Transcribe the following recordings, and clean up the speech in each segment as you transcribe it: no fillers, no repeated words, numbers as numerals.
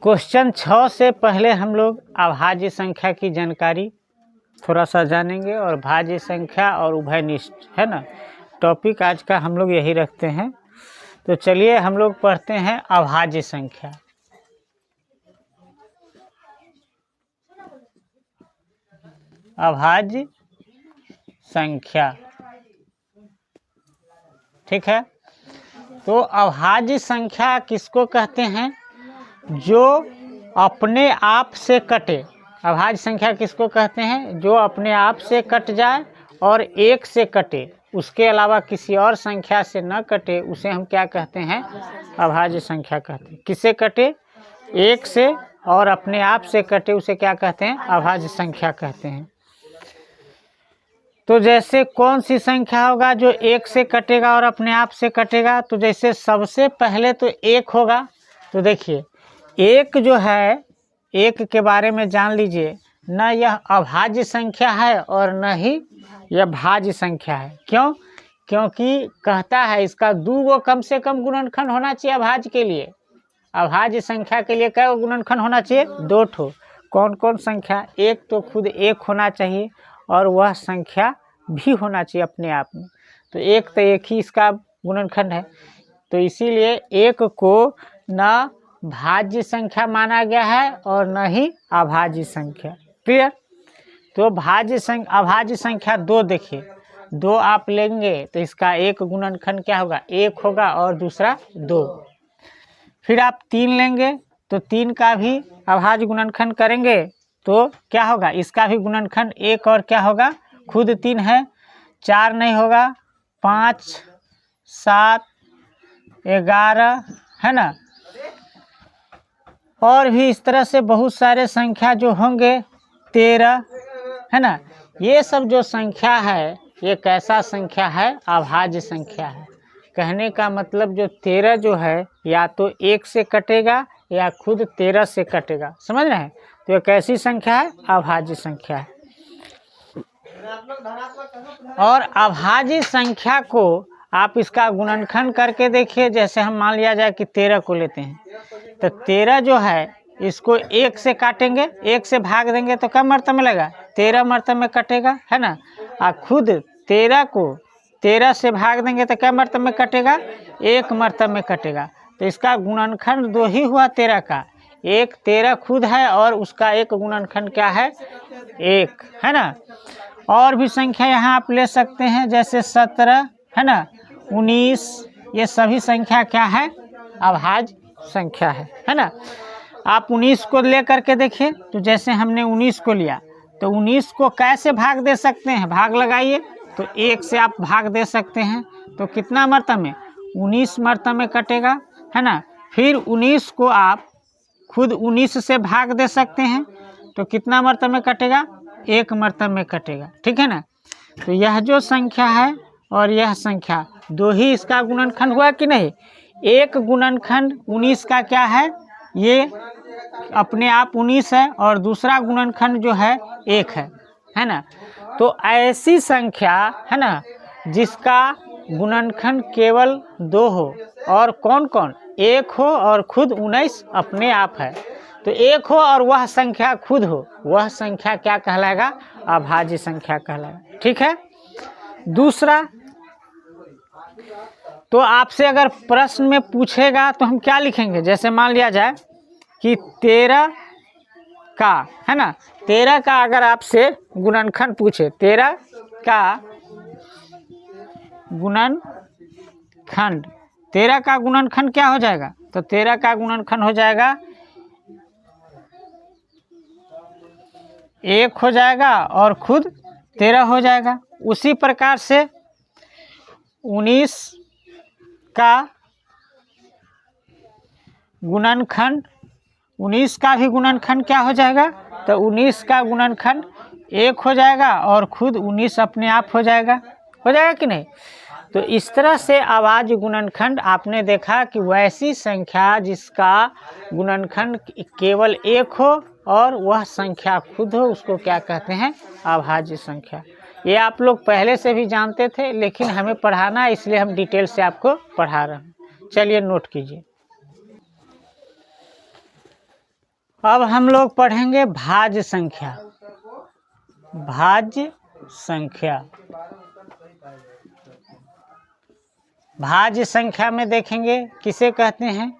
Question 6 से पहले हम लोग अभाज्य संख्या की जानकारी थोड़ा सा जानेंगे और भाज्य संख्या और उभयनिष्ठ, है ना, टॉपिक आज का हम लोग यही रखते हैं। तो चलिए हम लोग पढ़ते हैं अभाज्य संख्या। अभाज्य संख्या, ठीक है। तो अभाज्य संख्या किसको कहते हैं? जो अपने आप से कटे। अभाज्य संख्या किसको कहते हैं? जो अपने आप से कट जाए और एक से कटे, उसके अलावा किसी और संख्या से न कटे, उसे हम क्या कहते हैं? अभाज्य संख्या कहते हैं। किससे कटे? एक से, और अपने आप से कटे, उसे क्या कहते हैं? अभाज्य संख्या कहते हैं। तो जैसे कौन सी संख्या होगा जो एक से कटेगा और अपने आप से कटेगा? तो जैसे सबसे पहले तो एक होगा। तो देखिए, एक जो है, एक के बारे में जान लीजिए, न यह अभाज्य संख्या है और न ही यह भाज्य संख्या है। क्यों? क्योंकि कहता है इसका 2 कम से कम गुणनखंड होना चाहिए अभाज्य के लिए। अभाज्य संख्या के लिए क्या गुणनखंड होना चाहिए? 2 ठो। कौन कौन संख्या? एक तो खुद एक होना चाहिए और वह संख्या भी होना चाहिए अपने आप में। तो एक तो एक ही इसका गुणनखंड है। तो इसीलिए एक को न भाज्य संख्या माना गया है और न ही अभाज्य संख्या। क्लियर? तो अभाज्य संख्या 2, देखिए 2 आप लेंगे तो इसका एक गुणनखंड क्या होगा? 1 होगा और दूसरा 2। फिर आप 3 लेंगे तो 3 का भी अभाज्य गुणनखंड करेंगे तो क्या होगा? इसका भी गुणनखंड 1 और क्या होगा? खुद 3 है, 4 नहीं होगा, 5, 7, 11, है ना। और भी इस तरह से बहुत सारे संख्या जो होंगे, 13, है ना। ये सब जो संख्या है, ये कैसा संख्या है? अभाज्य संख्या है। कहने का मतलब जो 13 जो है, या तो 1 से कटेगा या खुद 13 से कटेगा। समझ रहे हैं? तो ये कैसी संख्या है? अभाज्य संख्या है। और अभाज्य संख्या को आप इसका गुणनखंड करके देखिए। जैसे हम मान लिया जाए कि 13 को लेते हैं, तो 13 जो है इसको 1 से काटेंगे, 1 से भाग देंगे तो क्या मर्तबा में लगेगा? 13 मर्तबा में कटेगा, है ना। और खुद 13 को 13 से भाग देंगे तो क्या मर्तबा में कटेगा? 1 मर्तबा में कटेगा। तो इसका गुणनखंड 2 ही हुआ 13 का। एक 13 खुद है और उसका एक गुणनखंड क्या है? 1, है ना। और भी संख्या यहाँ आप ले सकते हैं, जैसे 17, है ना, 19, ये सभी संख्या क्या है? अभाज्य संख्या है ना। आप 19 को ले करके देखिए। तो जैसे हमने 19 को लिया तो 19 को कैसे भाग दे सकते हैं? भाग लगाइए तो 1 से आप भाग दे सकते हैं। तो कितना मर्तबा में? 19 मर्तबा में कटेगा, है ना। फिर 19 को आप खुद 19 से भाग दे सकते हैं तो कितना मर्तबा में कटेगा? 1 मर्तबा में कटेगा, ठीक है ना। तो यह जो संख्या है और यह संख्या 2 ही इसका गुणनखंड हुआ कि नहीं? एक गुणनखंड 19 का क्या है? ये अपने आप 19 है और दूसरा गुणनखंड जो है 1 है ना। तो ऐसी संख्या, है ना, जिसका गुणनखंड केवल 2 हो और कौन कौन? 1 हो और खुद 19 अपने आप है। तो 1 हो और वह संख्या खुद हो, वह संख्या क्या कहलाएगा? अभाज्य संख्या कहलाएगा, ठीक है। दूसरा, तो आपसे अगर प्रश्न में पूछेगा तो हम क्या लिखेंगे? जैसे मान लिया जाए कि 13 का, है ना, 13 का अगर आपसे गुणनखंड पूछे, 13 का गुणनखंड, 13 का गुणनखंड क्या हो जाएगा? तो 13 का गुणनखंड हो जाएगा 1 हो जाएगा और खुद 13 हो जाएगा। उसी प्रकार से 19 का गुणनखंड, 19 का भी गुणनखंड क्या हो जाएगा? तो 19 का गुणनखंड 1 हो जाएगा और खुद 19 अपने आप हो जाएगा कि नहीं। तो इस तरह से अभाज्य गुणनखंड आपने देखा कि वैसी संख्या जिसका गुणनखंड केवल 1 हो और वह संख्या खुद हो, उसको क्या कहते हैं? अभाज्य संख्या। ये आप लोग पहले से भी जानते थे, लेकिन हमें पढ़ाना है इसलिए हम डिटेल से आपको पढ़ा रहे हैं। चलिए नोट कीजिए। अब हम लोग पढ़ेंगे भाज्य संख्या। भाज्य संख्या, भाज्य संख्या में देखेंगे किसे कहते हैं,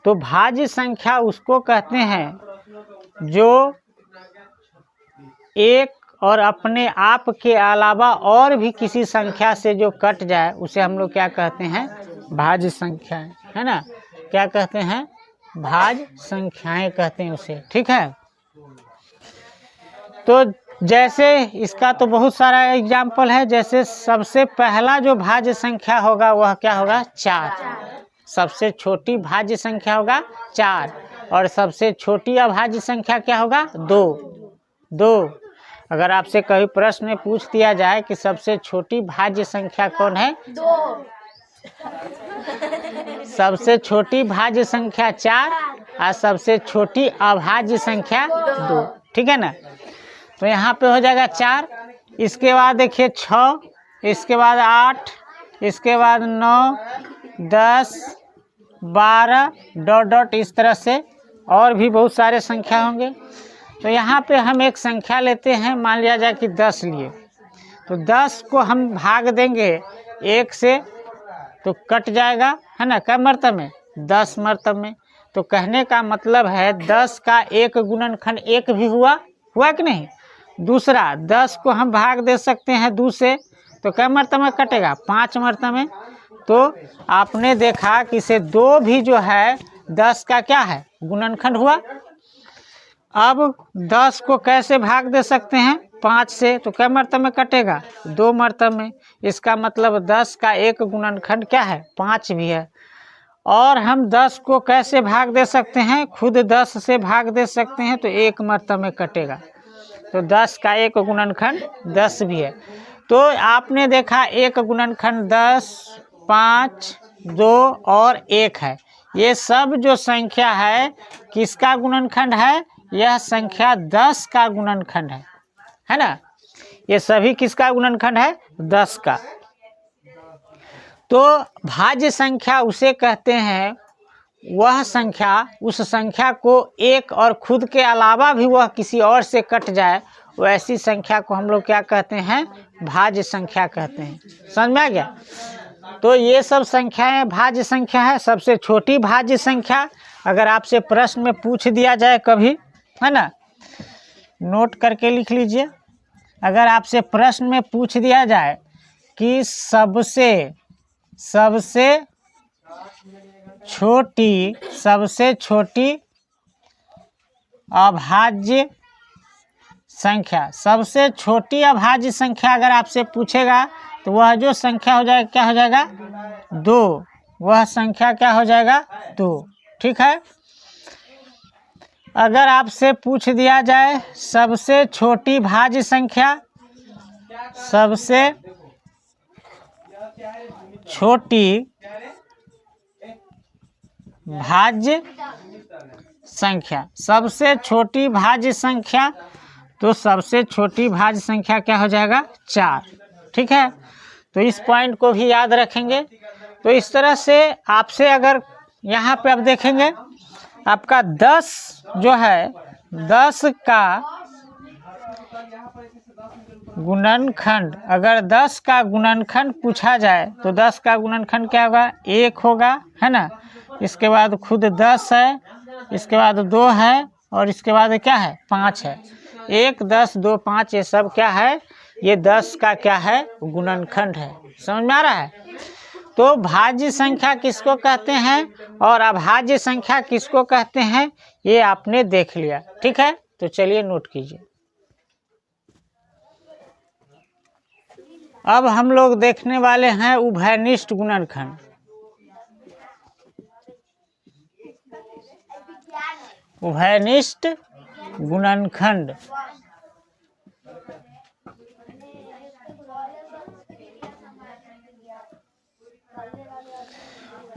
तो भाज्य संख्या उसको कहते हैं जो एक और अपने आप के अलावा और भी किसी संख्या से जो कट जाए उसे हम लोग क्या कहते हैं, भाज्य संख्याएं, है ना। क्या कहते हैं, भाज्य संख्याएं कहते हैं उसे, ठीक है। तो जैसे इसका तो बहुत सारा एग्जाम्पल है। जैसे सबसे पहला जो भाज्य संख्या होगा वह क्या होगा, 4। सबसे छोटी भाज्य संख्या होगा 4 और सबसे छोटी अभाज्य संख्या क्या होगा, 2। अगर आपसे कभी प्रश्न में पूछ दिया जाए कि सबसे छोटी भाज्य संख्या कौन है, 2। सबसे छोटी भाज्य संख्या 4 और सबसे छोटी अभाज्य संख्या 2, ठीक है ना। तो यहाँ पे हो जाएगा 4, इसके बाद देखिए 6, इसके बाद 8, इसके बाद 9, 10, 12 डॉट डॉट, इस तरह से और भी बहुत सारे संख्या होंगे। तो यहाँ पे हम एक संख्या लेते हैं, मान लिया जाए कि 10 लिए, तो 10 को हम भाग देंगे 1 से तो कट जाएगा, है ना। क्या मर्तब में, 10 मर्तब में। तो कहने का मतलब है 10 का एक गुणनखंड 1 भी हुआ कि नहीं। दूसरा 10 को हम भाग दे सकते हैं 2 से, तो क्या मर्तब में कटेगा, 5 मर्तब में। तो आपने देखा कि इसे 2 भी जो है 10 का क्या है, गुणनखंड हुआ। अब 10 को कैसे भाग दे सकते हैं, 5 से, तो क्या मर्तब में कटेगा, 2 मर्तब में। इसका मतलब 10 का एक गुणनखंड क्या है, 5 भी है। और हम 10 को कैसे भाग दे सकते हैं, खुद 10 से भाग दे सकते हैं, तो 1 मर्तब में कटेगा। तो 10 का एक गुणनखंड 10 भी है। तो आपने देखा एक गुणनखंड 10, 5, 2 और 1 है। ये सब जो संख्या है किसका गुणनखंड है, यह संख्या 10 का गुणनखंड है ना। ये सभी किसका गुणनखंड है, 10 का। तो भाज्य संख्या उसे कहते हैं, वह संख्या, उस संख्या को एक और खुद के अलावा भी वह किसी और से कट जाए, वैसी संख्या को हम लोग क्या कहते हैं, भाज्य संख्या कहते हैं। समझ में आ गया। तो ये सब संख्याएं भाज्य संख्या है। सबसे छोटी भाज्य संख्या, अगर आपसे प्रश्न में पूछ दिया जाए कभी, है ना, नोट करके लिख लीजिए। अगर आपसे प्रश्न में पूछ दिया जाए कि सबसे छोटी अभाज्य संख्या, सबसे छोटी अभाज्य संख्या अगर आपसे पूछेगा तो वह जो संख्या हो जाएगा क्या हो जाएगा, 2। वह संख्या क्या हो जाएगा, 2, ठीक है। अगर आपसे पूछ दिया जाए सबसे छोटी भाज्य संख्या, सबसे छोटी भाज्य संख्या, सबसे छोटी भाज्य संख्या, तो सबसे छोटी भाज्य संख्या क्या हो जाएगा, 4, ठीक है। तो इस पॉइंट को भी याद रखेंगे। तो इस तरह से आपसे अगर यहाँ पे अब देखेंगे आपका 10 जो है, 10 का गुणनखंड, अगर 10 का गुणनखंड पूछा जाए तो 10 का गुणनखंड क्या होगा, 1 होगा, है ना। इसके बाद खुद 10 है, इसके बाद 2 है और इसके बाद क्या है, 5 है। 1, 10, 2, 5 ये सब क्या है, ये 10 का क्या है, गुणनखंड है। समझ में आ रहा है। तो भाज्य संख्या किसको कहते हैं और अभाज्य संख्या किसको कहते हैं, ये आपने देख लिया, ठीक है। तो चलिए नोट कीजिए। अब हम लोग देखने वाले हैं उभयनिष्ठ गुणनखंड। उभयनिष्ठ गुणनखंड,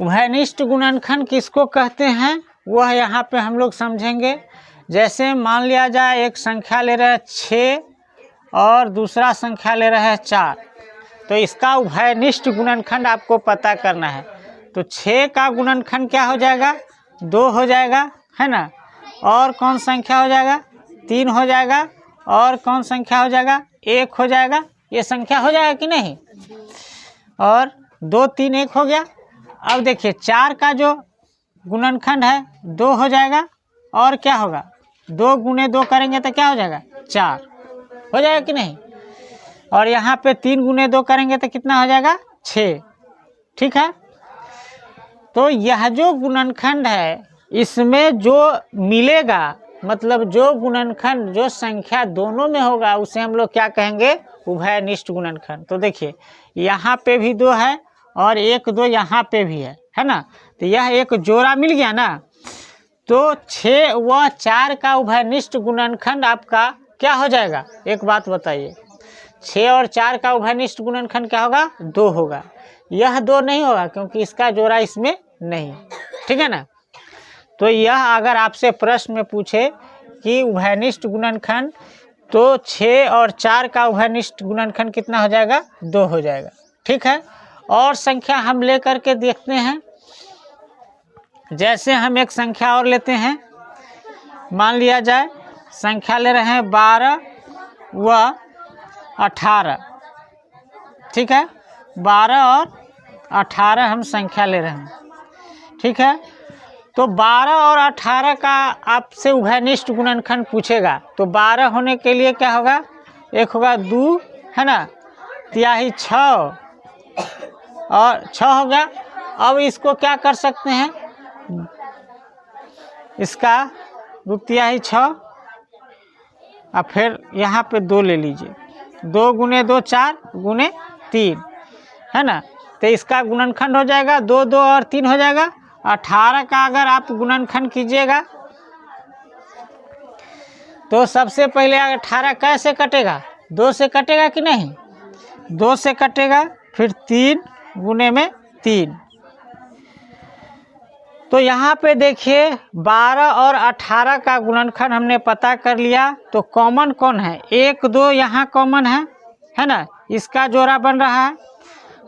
उभयनिष्ठ गुणनखंड किसको कहते हैं, वह यहाँ पे हम लोग समझेंगे। जैसे मान लिया जाए एक संख्या ले रहे हैं 6 और दूसरा संख्या ले रहे हैं 4, तो इसका उभयनिष्ठ गुणनखंड आपको पता करना है। तो 6 का गुणनखंड क्या हो जाएगा, 2 हो जाएगा, है ना। और कौन संख्या हो जाएगा, 3 हो जाएगा, और कौन संख्या हो जाएगा, 1 हो जाएगा। ये संख्या हो जाएगा कि नहीं, और 2 3 1 हो गया। अब देखिए 4 का जो गुणनखंड है 2 हो जाएगा, और क्या होगा, 2 गुने 2 करेंगे तो क्या हो जाएगा, 4 हो जाएगा कि नहीं। और यहाँ पे 3 गुने 2 करेंगे तो कितना हो जाएगा, 6। ठीक है, तो यह जो गुणनखंड है इसमें जो मिलेगा, मतलब जो गुणनखंड जो संख्या दोनों में होगा उसे हम लोग क्या कहेंगे, उभयनिष्ठ गुणनखंड। तो देखिए यहाँ पे भी 2 है और 1 2 यहाँ पे भी है ना, तो यह एक जोड़ा मिल गया ना। तो 6 व 4 का उभयनिष्ठ गुणनखंड आपका क्या हो जाएगा, एक बात बताइए, 6 और 4 का उभयनिष्ठ गुणनखंड क्या होगा, 2 होगा। यह 2 नहीं होगा क्योंकि इसका जोड़ा इसमें नहीं, ठीक है ना। तो यह अगर आपसे प्रश्न में पूछे कि उभयनिष्ठ गुणनखंड, तो 6 और 4 का उभयनिष्ठ गुणनखंड कितना हो जाएगा, 2 हो जाएगा। ठीक है, और संख्या हम लेकर के देखते हैं। जैसे हम एक संख्या और लेते हैं, मान लिया जाए संख्या ले रहे हैं 12 व 18। ठीक है, 12 और 18 हम संख्या ले रहे हैं। ठीक है, तो 12 और 18 का आपसे उभयनिष्ठ गुणनखंड पूछेगा, तो 12 होने के लिए क्या होगा, एक होगा 2 है ना, तिहाई 6 और 6 हो गया। अब इसको क्या कर सकते हैं, इसका 2 तिहाई 6 और फिर यहाँ पे 2 ले लीजिए, 2 गुने 2 4 गुने 3 है ना, तो इसका गुणनखंड हो जाएगा 2 2 और 3 हो जाएगा। 18 का अगर आप गुणनखंड कीजिएगा तो सबसे पहले 18 कैसे कटेगा, 2 से कटेगा कि नहीं, 2 से कटेगा, फिर 3 गुने में 3। तो यहाँ पे देखिए 12 और 18 का गुणनखंड हमने पता कर लिया। तो कॉमन कौन है, 1 2 यहाँ कॉमन है ना, इसका जोड़ा बन रहा है।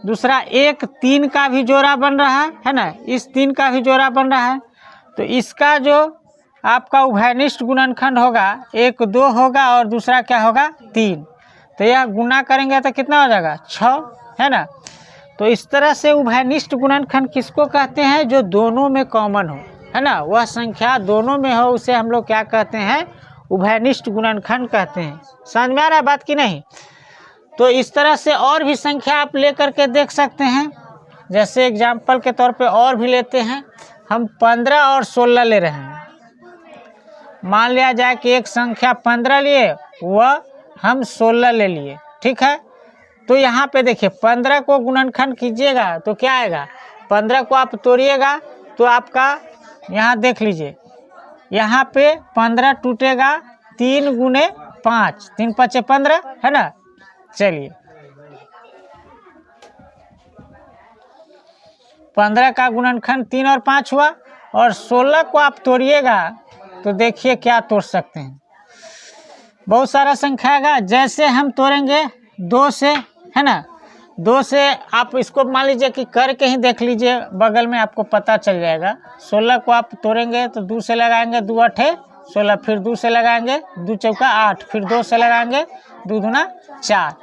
दूसरा 1 3 का भी जोड़ा बन रहा है ना, इस 3 का भी जोड़ा बन रहा है। तो इसका जो आपका उभयनिष्ठ गुणनखंड होगा 1 2 होगा और दूसरा क्या होगा 3। तो यह गुना करेंगे तो कितना हो जाएगा 6 है ना। तो इस तरह से उभयनिष्ठ गुणनखंड किसको कहते हैं, जो दोनों में कॉमन हो, है ना, वह संख्या दोनों में हो उसे हम लोग क्या कहते हैं, उभयनिष्ठ गुणनखंड कहते हैं। समझ में आ रहा है बात कि नहीं। तो इस तरह से और भी संख्या आप लेकर के देख सकते हैं। जैसे एग्जाम्पल के तौर पे और भी लेते हैं, हम 15 और 16 ले रहे हैं। मान लिया जाए कि एक संख्या 15 लिए वह हम 16 ले लिए। ठीक है, तो यहाँ पे देखिए 15 को गुणनखंड कीजिएगा तो क्या आएगा, 15 को आप तोड़िएगा तो आपका यहाँ देख लीजिए, यहाँ पे 15 टूटेगा 3 गुने 5, 3 5 15 है ना। चलिए 15 का गुणनखंड 3 और 5 हुआ, और 16 को आप तोड़िएगा तो देखिए क्या तोड़ सकते हैं, बहुत सारा संख्या आएगा। जैसे हम तोड़ेंगे 2 से, है ना, 2 से आप इसको मान लीजिए कि करके ही देख लीजिए, बगल में आपको पता चल जाएगा। 16 को आप तोड़ेंगे तो 2 से लगाएंगे, 2 8 16, फिर 2 से लगाएंगे, 2 चौका 8, फिर 2 से लगाएंगे, 2 दूना 4।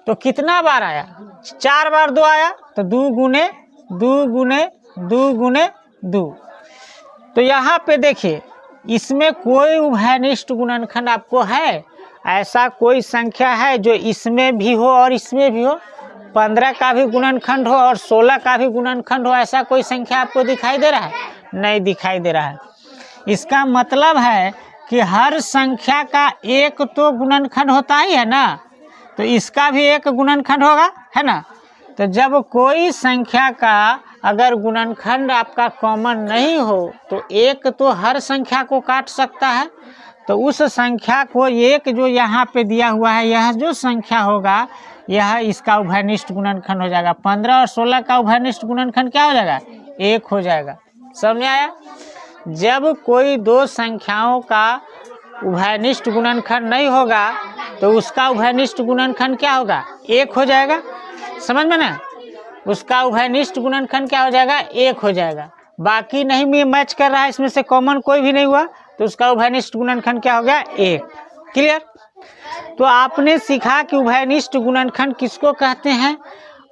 तो कितना बार आया, 4 बार 2 आया, तो 2 गुने 2 गुने 2 गुने 2। तो यहाँ पे देखिए इसमें कोई उभयनिष्ठ गुणनखंड आपको है, ऐसा कोई संख्या है जो इसमें भी हो और इसमें भी हो, 15 का भी गुणनखंड हो और 16 का भी गुणनखंड हो, ऐसा कोई संख्या आपको दिखाई दे रहा है, नहीं दिखाई दे रहा है। इसका मतलब है कि हर संख्या का एक तो गुणनखंड होता ही है ना, तो इसका भी एक गुणनखंड होगा, है ना। तो जब कोई संख्या का अगर गुणनखंड आपका कॉमन नहीं हो तो एक तो हर संख्या को काट सकता है। तो उस संख्या को एक जो यहाँ पे दिया हुआ है, यह जो संख्या होगा यह इसका उभयनिष्ठ गुणनखंड हो जाएगा। 15 और 16 का उभयनिष्ठ गुणनखंड क्या हो जाएगा, 1 हो जाएगा। समझ में आया। जब कोई दो संख्याओं का उभयनिष्ठ गुणनखंड नहीं होगा तो उसका उभयनिष्ठ गुणनखंड क्या होगा, 1 हो जाएगा। समझ में ना, उसका उभयनिष्ठ गुणनखंड क्या हो जाएगा, 1 हो जाएगा। बाकी नहीं में मैच कर रहा है, इसमें से कॉमन कोई भी नहीं हुआ तो उसका उभयनिष्ठ गुणनखंड क्या हो गया 1। क्लियर। तो आपने सीखा कि उभयनिष्ठ गुणनखंड किसको कहते हैं,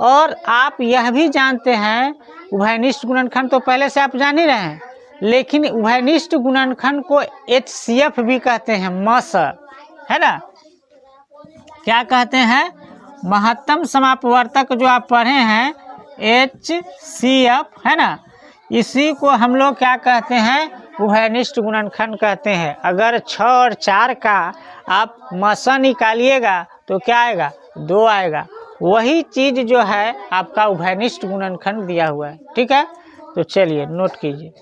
और आप यह भी जानते हैं उभयनिष्ठ गुणनखंड तो पहले से आप जान ही रहे हैं, लेकिन उभयनिष्ठ गुणनखंड को HCF भी कहते हैं, मस, है ना। क्या कहते हैं, महत्तम समापवर्तक जो आप पढ़े हैं HCF, है ना, इसी को हम लोग क्या कहते हैं, उभयनिष्ठ गुणनखंड कहते हैं। अगर 6 और 4 का आप मसा निकालिएगा तो क्या आएगा, 2 आएगा। वही चीज जो है आपका उभयनिष्ठ गुणनखंड दिया हुआ है। ठीक है, तो चलिए नोट कीजिए।